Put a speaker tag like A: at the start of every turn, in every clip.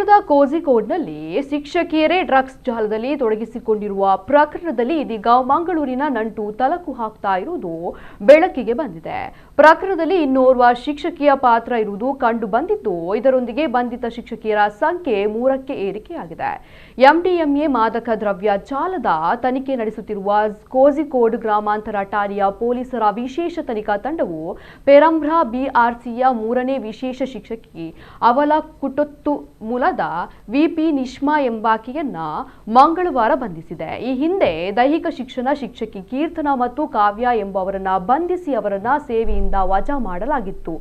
A: ಕೇರಳದ ಕೋಝಿಕೋಡ್ನಲ್ಲಿ ಶಿಕ್ಷಕಿಯರೇ ಡ್ರಗ್ಸ್ ಜಾಲದಲ್ಲಿ ತೊಡಗಿಸಿಕೊಂಡಿರುವ ಪ್ರಕರಣದಲ್ಲಿ ಇದೀಗ ಮಂಗಳೂರಿನ ನಂಟು ತಳಕು ಹಾಕ್ತಾ ಇರುವುದು ಬೆಳಕಿಗೆ ಬಂದಿದೆ. ಪ್ರಕರಣದಲ್ಲಿ ಇನ್ನೋರ್ವ ಶಿಕ್ಷಕಿಯ ಪಾತ್ರ ಇರುವುದು ಕಂಡು ಬಂದಿದ್ದು, ಇದರೊಂದಿಗೆ ಬಂಧಿತ ಶಿಕ್ಷಕಿಯರ ಸಂಖ್ಯೆ 3ಕ್ಕೆ ಏರಿಕೆಯಾಗಿದೆ. ಎಂಡಿಎಂಎ ಮಾದಕ ದ್ರವ್ಯ ಜಾಲದ ತನಿಖೆ ನಡೆಸುತ್ತಿರುವ ಕೋಝಿಕೋಡ್ ಗ್ರಾಮಾಂತರ ಠಾಣೆಯ ಪೊಲೀಸರ ವಿಶೇಷ ತನಿಖಾ ತಂಡವು ಪೆರಂಬ್ರಾ ಬಿಆರ್ಸಿಯ 3ನೇ ವಿಶೇಷ ಶಿಕ್ಷಕಿ ಅವಲ ಕುಟೊತ್ತು ಮೂಲದ ವಿಪಿ ನಿಶ್ಮಾ ಎಂಬಾಕೆಯನ್ನ ಮಂಗಳವಾರ ಬಂಧಿಸಿದೆ. ಈ ಹಿಂದೆ ದೈಹಿಕ ಶಿಕ್ಷಣ ಶಿಕ್ಷಕಿ ಕೀರ್ತನಾ ಮತ್ತು ಕಾವ್ಯ ಎಂಬುವರನ್ನ ಬಂಧಿಸಿ ಅವರನ್ನ ಸೇವೆಯಿಂದ ವಜಾ ಮಾಡಲಾಗಿತ್ತು.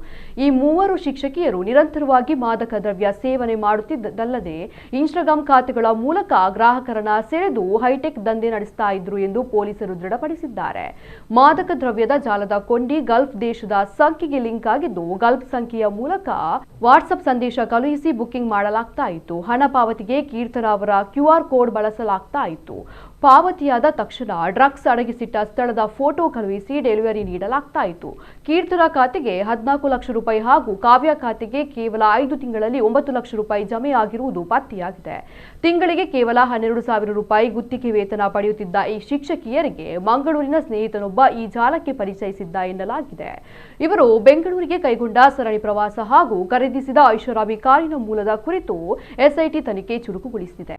A: ಈ ಮೂವರು ಶಿಕ್ಷಕಿಯರು ನಿರಂತರವಾಗಿ ಮಾದಕ ದ್ರವ್ಯ ಸೇವನೆ ಮಾಡುತ್ತಿದ್ದಲ್ಲದೆ ಇನ್ಸ್ಟಾಗ್ರಾಂ ಖಾತೆಗಳ ಮೂಲಕ ಗ್ರಾಹಕರನ್ನ ಸೆಳೆದು ಹೈಟೆಕ್ ದಂಧೆ ನಡೆಸ್ತಾ ಇದ್ರು ಎಂದು ಪೊಲೀಸರು ದೃಢಪಡಿಸಿದ್ದಾರೆ. ಮಾದಕ ದ್ರವ್ಯದ ಜಾಲದ ಕೊಂಡಿ ಗಲ್ಫ್ ದೇಶದ ಸಂಖ್ಯೆಗೆ ಲಿಂಕ್ ಆಗಿದ್ದು, ಗಲ್ಫ್ ಸಂಖ್ಯೆಯ ಮೂಲಕ ವಾಟ್ಸ್ಆಪ್ ಸಂದೇಶ ಕಳುಹಿಸಿ ಬುಕಿಂಗ್ ಮಾಡಲಾಗ್ತಾ ಇತ್ತು. ಹಣ ಪಾವತಿಗೆ ಕೀರ್ತನಾ ಅವರ QR ಕೋಡ್ ಬಳಸಲಾಗ್ತಾ ಇತ್ತು. ಪಾವತಿಯಾದ ತಕ್ಷಣ ಡ್ರಗ್ಸ್ ಅಡಗಿಸಿಟ್ಟ ಸ್ಥಳದ ಫೋಟೋ ಕಳುಹಿಸಿ ಡೆಲಿವರಿ ನೀಡಲಾಗ್ತಾ ಇತ್ತು. ಕೀರ್ತನಾ ಖಾತೆಗೆ 14 ಲಕ್ಷ ರೂಪಾಯಿ ಹಾಗೂ ಕಾವ್ಯ ಖಾತೆಗೆ ಕೇವಲ 5 ತಿಂಗಳಲ್ಲಿ 9 ಲಕ್ಷ ರೂಪಾಯಿ ಜಮೆ ಆಗಿರುವುದು ಪತ್ತೆಯಾಗಿದೆ. ತಿಂಗಳಿಗೆ ಕೇವಲ 12,000 ರೂಪಾಯಿ ಗುತ್ತಿಗೆ ವೇತನ ಪಡೆಯುತ್ತಿದ್ದ ಈ ಶಿಕ್ಷಕಿಯರಿಗೆ ಮಂಗಳೂರಿನ ಸ್ನೇಹಿತನೊಬ್ಬ ಈ ಜಾಲಕ್ಕೆ ಪರಿಚಯಿಸಿದ್ದ ಎನ್ನಲಾಗಿದೆ. ಇವರು ಬೆಂಗಳೂರಿಗೆ ಕೈಗೊಂಡ ಸರಣಿ ಪ್ರವಾಸ ಹಾಗೂ ಖರೀದಿಸಿದ ಐಷಾರಾಮಿ ಕಾರಿನ ಮೂಲದ ಕುರಿತು SIT ತನಿಖೆ ಚುರುಕುಗೊಳಿಸಿದೆ.